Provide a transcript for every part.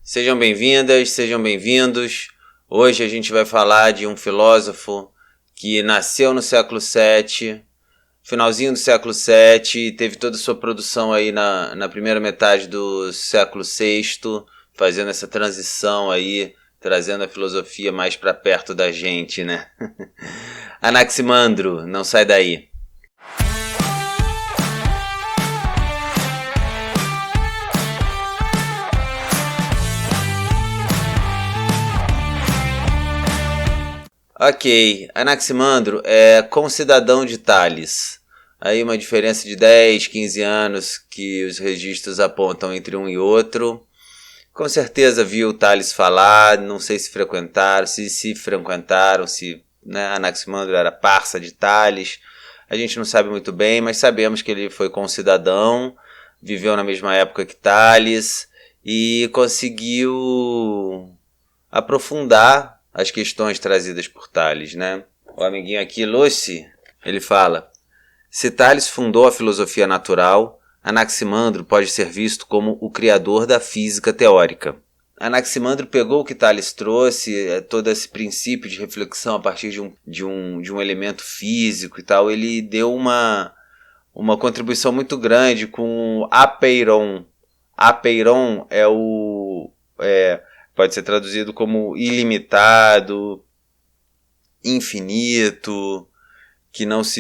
Sejam bem-vindas, sejam bem-vindos. Hoje a gente vai falar de um filósofo que nasceu no século VII, finalzinho do século VII, teve toda a sua produção aí na primeira metade do século VI, fazendo essa transição aí, trazendo a filosofia mais para perto da gente, né? Anaximandro, não sai daí. Ok, Anaximandro é concidadão de Tales. Aí uma diferença de 10, 15 anos que os registros apontam entre um e outro. Com certeza viu Tales falar, não sei se frequentaram, se frequentaram, se Anaximandro era parça de Tales. A gente não sabe muito bem, mas sabemos que ele foi concidadão, viveu na mesma época que Tales e conseguiu aprofundar as questões trazidas por Tales, né? O amiguinho aqui, Lucy, ele fala: se Tales fundou a filosofia natural, Anaximandro pode ser visto como o criador da física teórica. Anaximandro pegou o que Tales trouxe, todo esse princípio de reflexão a partir de um elemento físico e tal. Ele deu uma contribuição muito grande com o apeiron. Apeiron pode ser traduzido como ilimitado, infinito, que não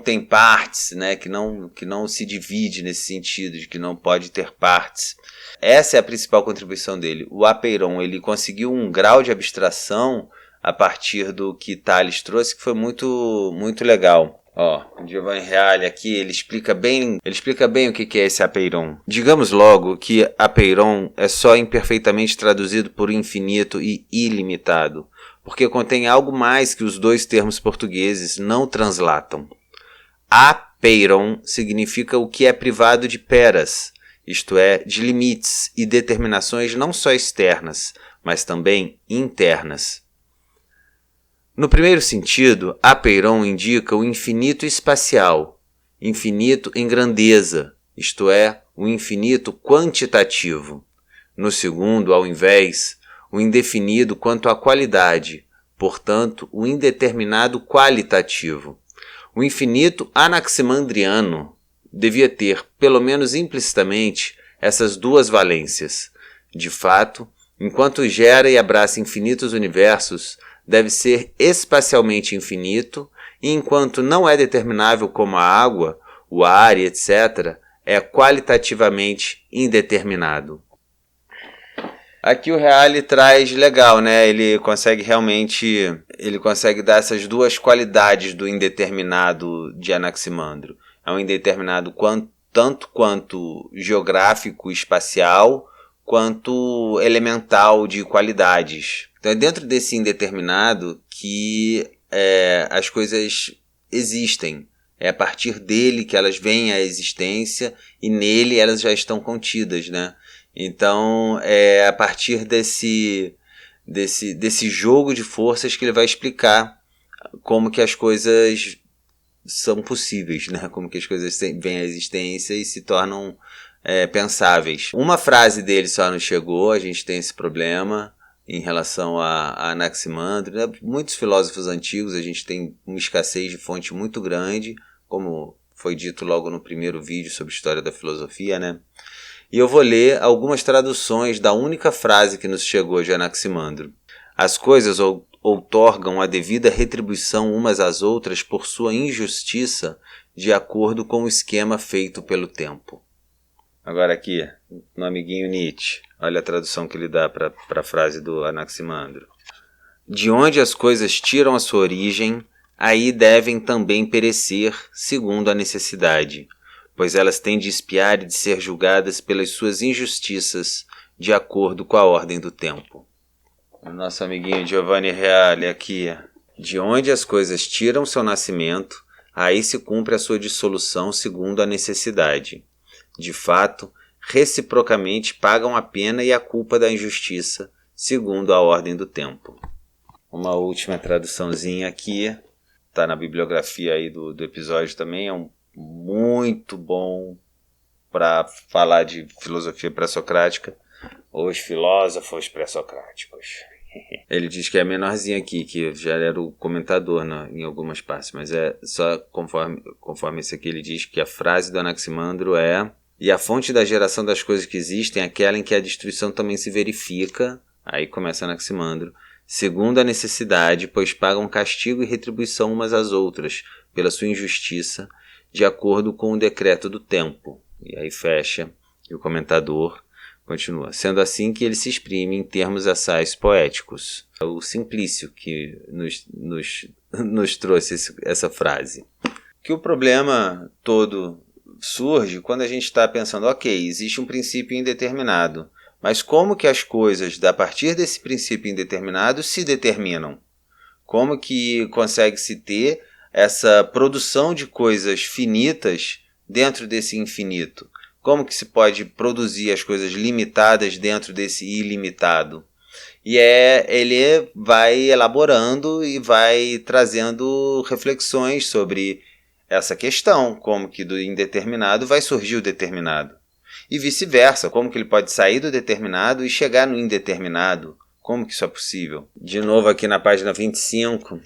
tem partes, né? que não se divide nesse sentido, de que não pode ter partes. Essa é a principal contribuição dele. O apeiron, ele conseguiu um grau de abstração a partir do que Tales trouxe, que foi muito, muito legal. Ó, o Giovanni Reale aqui, ele explica bem o que é esse apeiron. Digamos logo que apeiron é só imperfeitamente traduzido por infinito e ilimitado, porque contém algo mais que os dois termos portugueses não translatam. Apeiron significa o que é privado de peras, isto é, de limites e determinações não só externas, mas também internas. No primeiro sentido, apeiron indica o infinito espacial, infinito em grandeza, isto é, o infinito quantitativo. No segundo, ao invés, o indefinido quanto à qualidade, portanto, o indeterminado qualitativo. O infinito anaximandriano devia ter, pelo menos implicitamente, essas duas valências. De fato, enquanto gera e abraça infinitos universos, deve ser espacialmente infinito, e enquanto não é determinável como a água, o ar e etc., é qualitativamente indeterminado. Aqui o Reale traz legal, né? Ele consegue dar essas duas qualidades do indeterminado de Anaximandro. É um indeterminado tanto quanto geográfico e espacial, quanto elemental de qualidades. Então é dentro desse indeterminado que as coisas existem. É a partir dele que elas vêm à existência e nele elas já estão contidas, né? Então é a partir desse jogo de forças que ele vai explicar como que as coisas são possíveis, né? Como que as coisas vêm à existência e se tornam pensáveis. Uma frase dele só não chegou, a gente tem esse problema em relação a Anaximandro. Né? Muitos filósofos antigos, a gente tem uma escassez de fonte muito grande, como foi dito logo no primeiro vídeo sobre história da filosofia, né? E eu vou ler algumas traduções da única frase que nos chegou de Anaximandro. As coisas outorgam a devida retribuição umas às outras por sua injustiça, de acordo com o esquema feito pelo tempo. Agora aqui, no amiguinho Nietzsche, olha a tradução que ele dá para a frase do Anaximandro. De onde as coisas tiram a sua origem, aí devem também perecer, segundo a necessidade, pois elas têm de espiar e de ser julgadas pelas suas injustiças, de acordo com a ordem do tempo. O nosso amiguinho Giovanni Reale aqui. De onde as coisas tiram seu nascimento, aí se cumpre a sua dissolução segundo a necessidade. De fato, reciprocamente pagam a pena e a culpa da injustiça, segundo a ordem do tempo. Uma última traduçãozinha aqui, está na bibliografia aí do episódio também, é um muito bom para falar de filosofia pré-socrática, os filósofos pré-socráticos. Ele diz que é menorzinho aqui, que já era o comentador em algumas partes, mas é só conforme esse aqui ele diz que a frase do Anaximandro é: e a fonte da geração das coisas que existem é aquela em que a destruição também se verifica, aí começa Anaximandro, segundo a necessidade, pois pagam castigo e retribuição umas às outras, pela sua injustiça, de acordo com o decreto do tempo. E aí fecha, e o comentador continua. Sendo assim que ele se exprime em termos assais poéticos. É o Simplício que nos trouxe essa frase. Que o problema todo surge quando a gente está pensando, ok, existe um princípio indeterminado, mas como que as coisas, a partir desse princípio indeterminado, se determinam? Como que consegue-se ter essa produção de coisas finitas dentro desse infinito? Como que se pode produzir as coisas limitadas dentro desse ilimitado? E ele vai elaborando e vai trazendo reflexões sobre essa questão, como que do indeterminado vai surgir o determinado. E vice-versa, como que ele pode sair do determinado e chegar no indeterminado? Como que isso é possível? De novo aqui na página 25...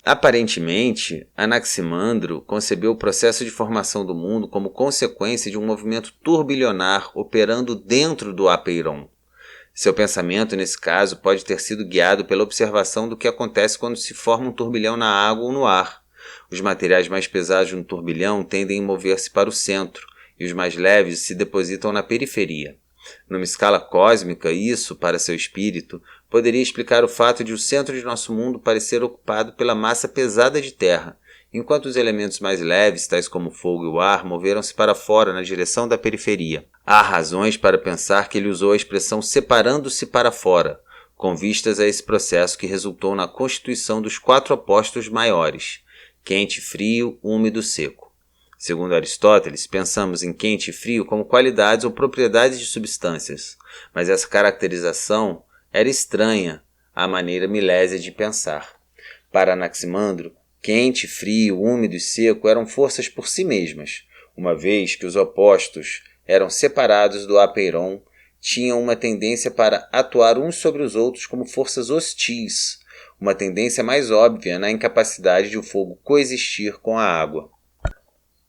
Aparentemente, Anaximandro concebeu o processo de formação do mundo como consequência de um movimento turbilionar operando dentro do apeiron. Seu pensamento, nesse caso, pode ter sido guiado pela observação do que acontece quando se forma um turbilhão na água ou no ar. Os materiais mais pesados no turbilhão tendem a mover-se para o centro, e os mais leves se depositam na periferia. Numa escala cósmica, isso, para seu espírito, poderia explicar o fato de o centro de nosso mundo parecer ocupado pela massa pesada de terra, enquanto os elementos mais leves, tais como o fogo e o ar, moveram-se para fora na direção da periferia. Há razões para pensar que ele usou a expressão separando-se para fora, com vistas a esse processo que resultou na constituição dos 4 opostos maiores: quente, frio, úmido, seco. Segundo Aristóteles, pensamos em quente e frio como qualidades ou propriedades de substâncias, mas essa caracterização era estranha à maneira milésia de pensar. Para Anaximandro, quente, frio, úmido e seco eram forças por si mesmas, uma vez que os opostos eram separados do apeiron, tinham uma tendência para atuar uns sobre os outros como forças hostis, uma tendência mais óbvia na incapacidade de o fogo coexistir com a água.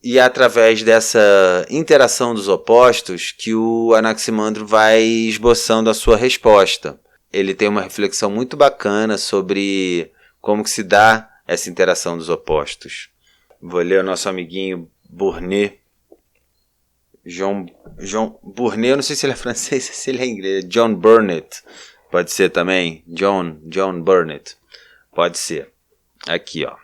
E é através dessa interação dos opostos que o Anaximandro vai esboçando a sua resposta. Ele tem uma reflexão muito bacana sobre como que se dá essa interação dos opostos. Vou ler o nosso amiguinho Burnet. John Burnet, eu não sei se ele é francês ou se ele é inglês. John Burnet, pode ser também. John Burnet, pode ser. Aqui, ó.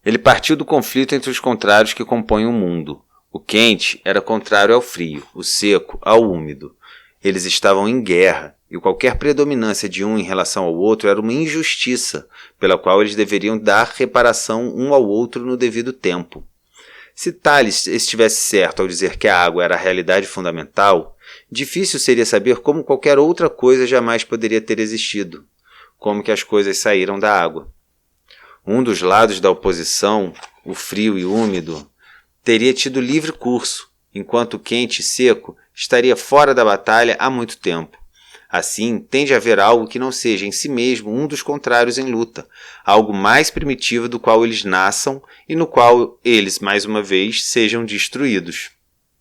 Ele partiu do conflito entre os contrários que compõem o mundo. O quente era contrário ao frio, o seco ao úmido. Eles estavam em guerra, e qualquer predominância de um em relação ao outro era uma injustiça, pela qual eles deveriam dar reparação um ao outro no devido tempo. Se Tales estivesse certo ao dizer que a água era a realidade fundamental, difícil seria saber como qualquer outra coisa jamais poderia ter existido, como que as coisas saíram da água. Um dos lados da oposição, o frio e úmido, teria tido livre curso, enquanto o quente e seco estaria fora da batalha há muito tempo. Assim, tende a haver algo que não seja em si mesmo um dos contrários em luta, algo mais primitivo do qual eles nasçam e no qual eles, mais uma vez, sejam destruídos.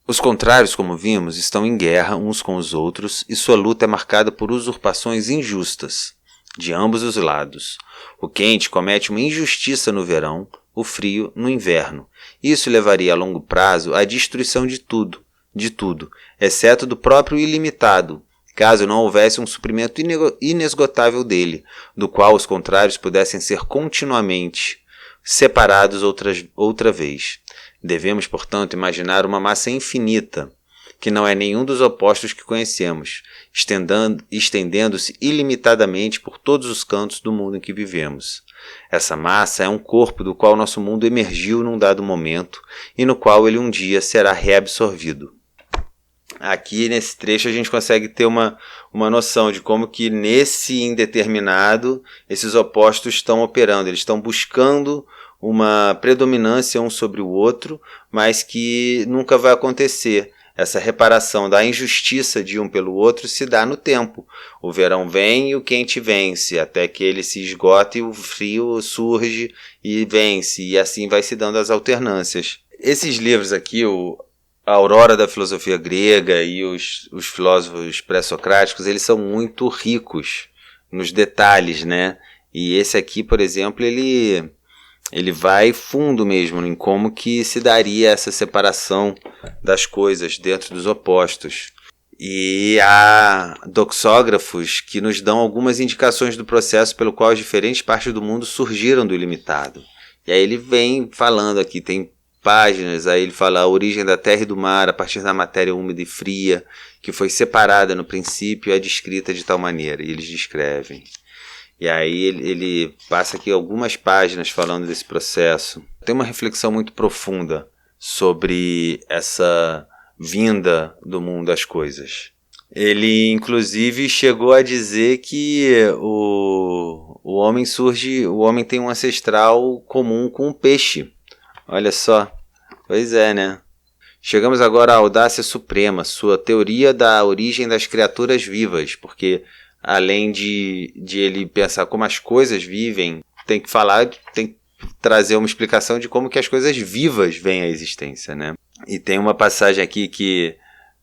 Os contrários, como vimos, estão em guerra uns com os outros e sua luta é marcada por usurpações injustas, de ambos os lados. O quente comete uma injustiça no verão, o frio no inverno. Isso levaria a longo prazo à destruição de tudo, exceto do próprio ilimitado, caso não houvesse um suprimento inesgotável dele, do qual os contrários pudessem ser continuamente separados outra vez. Devemos, portanto, imaginar uma massa infinita, que não é nenhum dos opostos que conhecemos, estendendo-se ilimitadamente por todos os cantos do mundo em que vivemos. Essa massa é um corpo do qual nosso mundo emergiu num dado momento e no qual ele um dia será reabsorvido. Aqui nesse trecho a gente consegue ter uma noção de como que nesse indeterminado esses opostos estão operando, eles estão buscando uma predominância um sobre o outro, mas que nunca vai acontecer. essa reparação da injustiça de um pelo outro se dá no tempo. O verão vem e o quente vence, até que ele se esgota e o frio surge e vence, e assim vai se dando as alternâncias. Esses livros aqui, a Aurora da Filosofia Grega e os filósofos pré-socráticos, eles são muito ricos nos detalhes, né? E esse aqui, por exemplo, ele vai fundo mesmo em como que se daria essa separação das coisas dentro dos opostos. E há doxógrafos que nos dão algumas indicações do processo pelo qual as diferentes partes do mundo surgiram do ilimitado. E aí ele vem falando aqui, tem páginas, aí ele fala a origem da terra e do mar a partir da matéria úmida e fria, que foi separada no princípio e é descrita de tal maneira, e eles descrevem. E aí ele passa aqui algumas páginas falando desse processo. Tem uma reflexão muito profunda sobre essa vinda do mundo às coisas. Ele, inclusive, chegou a dizer que o homem tem um ancestral comum com o peixe. Olha só. Pois é, né? Chegamos agora à audácia suprema, sua teoria da origem das criaturas vivas, porque além de ele pensar como as coisas vivem, tem que trazer uma explicação de como que as coisas vivas vêm à existência, né? E tem uma passagem aqui que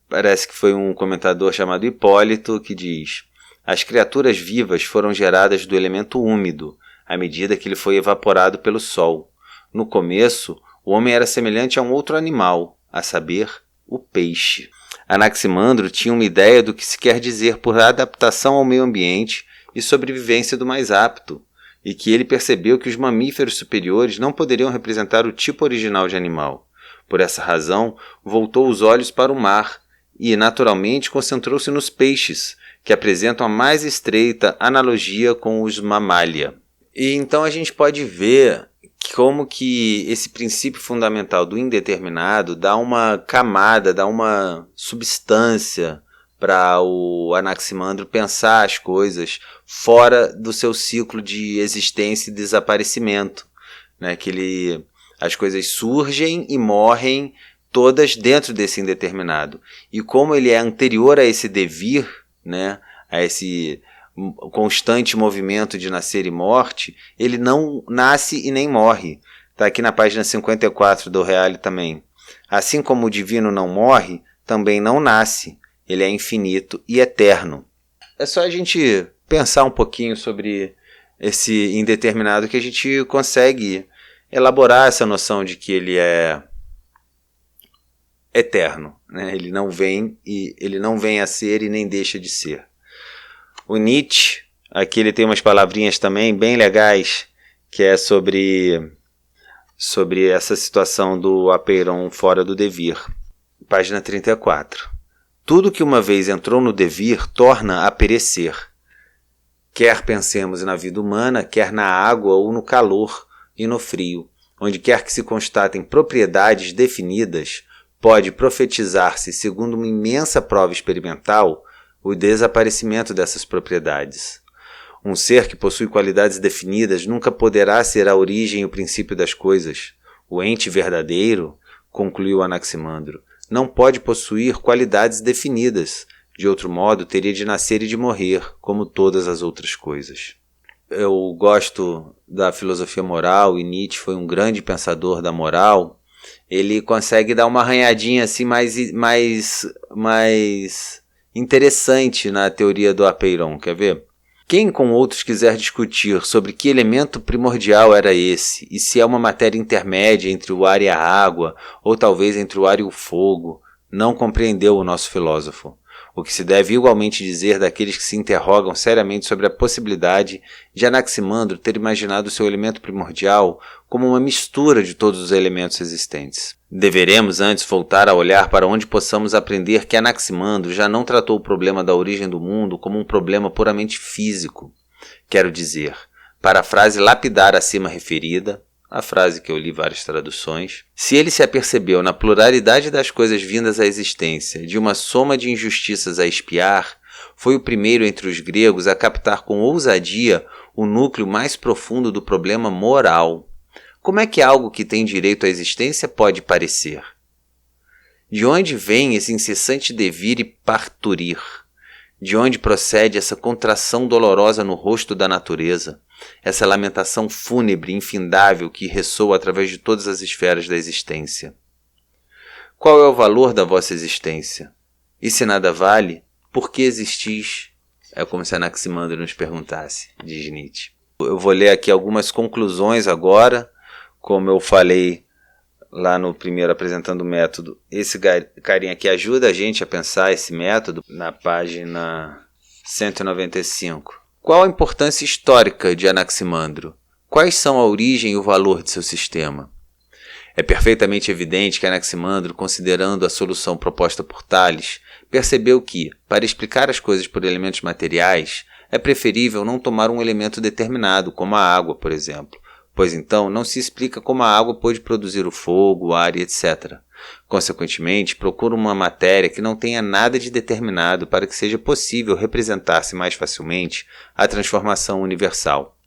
parece que foi um comentador chamado Hipólito que diz: as criaturas vivas foram geradas do elemento úmido, à medida que ele foi evaporado pelo sol. No começo, o homem era semelhante a um outro animal, a saber, o peixe. Anaximandro tinha uma ideia do que se quer dizer por adaptação ao meio ambiente e sobrevivência do mais apto, e que ele percebeu que os mamíferos superiores não poderiam representar o tipo original de animal. Por essa razão, voltou os olhos para o mar e, naturalmente, concentrou-se nos peixes, que apresentam a mais estreita analogia com os mamália. E então a gente pode ver como que esse princípio fundamental do indeterminado dá uma camada, dá uma substância para o Anaximandro pensar as coisas fora do seu ciclo de existência e desaparecimento, né? Que as coisas surgem e morrem todas dentro desse indeterminado. E como ele é anterior a esse devir, né? A esse constante movimento de nascer e morte, ele não nasce e nem morre. Está aqui na página 54 do Reale também. Assim como o divino não morre, também não nasce. Ele é infinito e eterno. É só a gente pensar um pouquinho sobre esse indeterminado que a gente consegue elaborar essa noção de que ele é eterno, né? Ele não vem a ser e nem deixa de ser. O Nietzsche, aqui ele tem umas palavrinhas também bem legais, que é sobre essa situação do apeiron fora do devir. Página 34. Tudo que uma vez entrou no devir torna a perecer. Quer pensemos na vida humana, quer na água ou no calor e no frio. Onde quer que se constatem propriedades definidas, pode profetizar-se, segundo uma imensa prova experimental, o desaparecimento dessas propriedades. Um ser que possui qualidades definidas nunca poderá ser a origem e o princípio das coisas. O ente verdadeiro, concluiu Anaximandro, não pode possuir qualidades definidas. De outro modo, teria de nascer e de morrer, como todas as outras coisas. Eu gosto da filosofia moral, e Nietzsche foi um grande pensador da moral. Ele consegue dar uma arranhadinha assim mais interessante na teoria do apeiron, quer ver? Quem com outros quiser discutir sobre que elemento primordial era esse, e se é uma matéria intermédia entre o ar e a água, ou talvez entre o ar e o fogo, não compreendeu o nosso filósofo. O que se deve igualmente dizer daqueles que se interrogam seriamente sobre a possibilidade de Anaximandro ter imaginado o seu elemento primordial como uma mistura de todos os elementos existentes. Deveremos antes voltar a olhar para onde possamos aprender que Anaximandro já não tratou o problema da origem do mundo como um problema puramente físico. Quero dizer, para a frase lapidar acima referida, a frase que eu li várias traduções, se ele se apercebeu na pluralidade das coisas vindas à existência, de uma soma de injustiças a expiar, foi o primeiro entre os gregos a captar com ousadia o núcleo mais profundo do problema moral. Como é que algo que tem direito à existência pode parecer? De onde vem esse incessante devir e parturir? De onde procede essa contração dolorosa no rosto da natureza, essa lamentação fúnebre e infindável que ressoa através de todas as esferas da existência? Qual é o valor da vossa existência? E se nada vale, por que existis? É como se Anaximandro nos perguntasse, diz Nietzsche. Eu vou ler aqui algumas conclusões agora, como eu falei lá no primeiro apresentando o método. Esse carinha aqui ajuda a gente a pensar esse método na página 195. Qual a importância histórica de Anaximandro? Quais são a origem e o valor de seu sistema? É perfeitamente evidente que Anaximandro, considerando a solução proposta por Tales, percebeu que, para explicar as coisas por elementos materiais, é preferível não tomar um elemento determinado, como a água, por exemplo, pois então não se explica como a água pôde produzir o fogo, o ar e etc. Consequentemente, procura uma matéria que não tenha nada de determinado para que seja possível representar-se mais facilmente a transformação universal.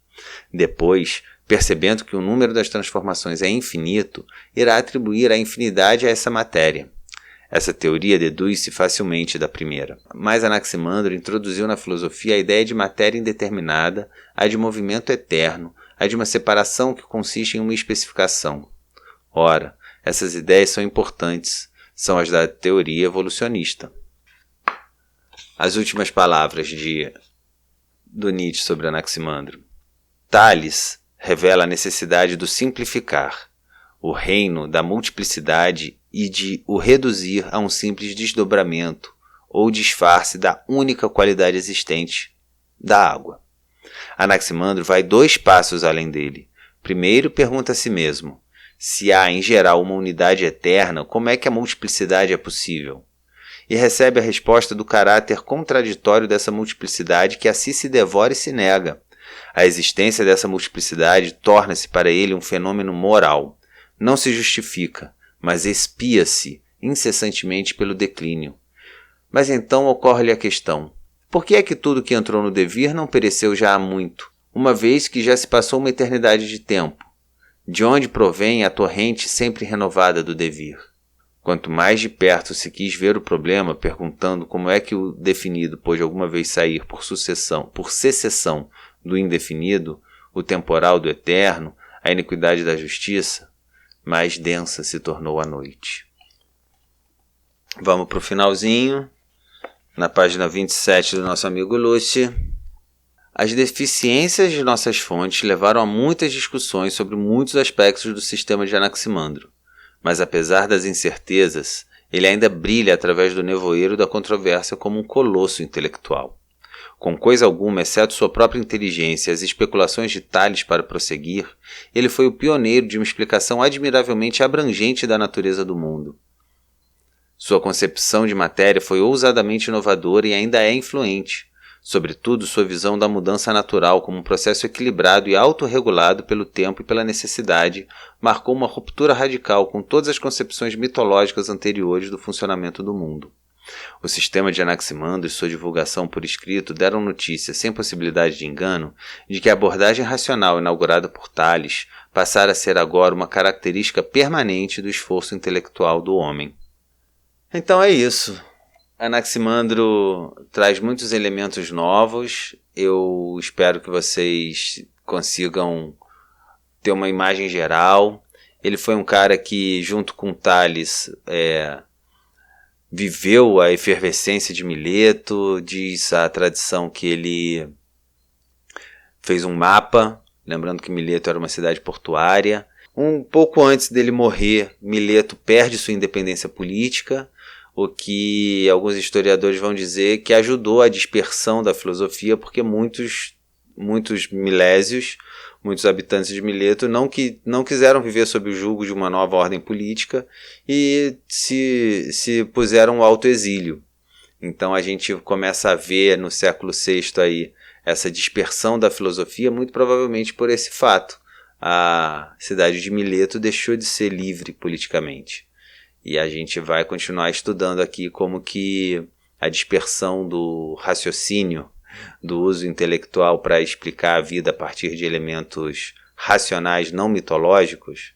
Depois, percebendo que o número das transformações é infinito, irá atribuir a infinidade a essa matéria. Essa teoria deduz-se facilmente da primeira. Mas Anaximandro introduziu na filosofia a ideia de matéria indeterminada, a de movimento eterno, a de uma separação que consiste em uma especificação. Ora, essas ideias são importantes, são as da teoria evolucionista. As últimas palavras do Nietzsche sobre Anaximandro. Tales revela a necessidade do simplificar, o reino da multiplicidade e de o reduzir a um simples desdobramento ou disfarce da única qualidade existente, da água. Anaximandro vai 2 passos além dele. Primeiro, pergunta a si mesmo: se há em geral uma unidade eterna, como é que a multiplicidade é possível? E recebe a resposta do caráter contraditório dessa multiplicidade que a si se devora e se nega. A existência dessa multiplicidade torna-se para ele um fenômeno moral. Não se justifica, mas expia-se incessantemente pelo declínio. Mas então ocorre-lhe a questão: por que é que tudo que entrou no devir não pereceu já há muito, uma vez que já se passou uma eternidade de tempo? De onde provém a torrente sempre renovada do devir? Quanto mais de perto se quis ver o problema, perguntando como é que o definido pôde alguma vez sair por secessão do indefinido, o temporal do eterno, a iniquidade da justiça, mais densa se tornou a noite. Vamos para o finalzinho. Na página 27 do nosso amigo Lúcio. As deficiências de nossas fontes levaram a muitas discussões sobre muitos aspectos do sistema de Anaximandro, mas apesar das incertezas, ele ainda brilha através do nevoeiro da controvérsia como um colosso intelectual. Com coisa alguma, exceto sua própria inteligência e as especulações de Tales para prosseguir, ele foi o pioneiro de uma explicação admiravelmente abrangente da natureza do mundo. Sua concepção de matéria foi ousadamente inovadora e ainda é influente. Sobretudo, sua visão da mudança natural como um processo equilibrado e autorregulado pelo tempo e pela necessidade marcou uma ruptura radical com todas as concepções mitológicas anteriores do funcionamento do mundo. O sistema de Anaximandro e sua divulgação por escrito deram notícia, sem possibilidade de engano, de que a abordagem racional inaugurada por Tales passara a ser agora uma característica permanente do esforço intelectual do homem. Então é isso. Anaximandro traz muitos elementos novos. Eu espero que vocês consigam ter uma imagem geral. Ele foi um cara que, junto com Tales, viveu a efervescência de Mileto. Diz a tradição que ele fez um mapa, lembrando que Mileto era uma cidade portuária. Um pouco antes dele morrer, Mileto perde sua independência política, o que alguns historiadores vão dizer que ajudou à dispersão da filosofia, porque muitos milésios, muitos habitantes de Mileto não quiseram viver sob o jugo de uma nova ordem política e se puseram ao autoexílio. Então a gente começa a ver no século VI aí essa dispersão da filosofia, muito provavelmente por esse fato. A cidade de Mileto deixou de ser livre politicamente. E a gente vai continuar estudando aqui como que a dispersão do raciocínio, do uso intelectual para explicar a vida a partir de elementos racionais não mitológicos,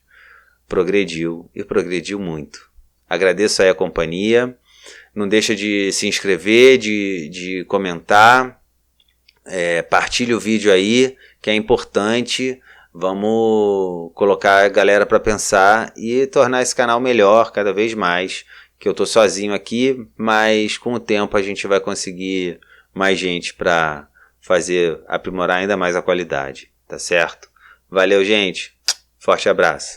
progrediu e progrediu muito. Agradeço aí a companhia. Não deixa de se inscrever, de comentar. Partilha o vídeo aí, que é importante. Vamos colocar a galera para pensar e tornar esse canal melhor cada vez mais. Que eu tô sozinho aqui, mas com o tempo a gente vai conseguir mais gente para aprimorar ainda mais a qualidade, tá certo? Valeu, gente. Forte abraço.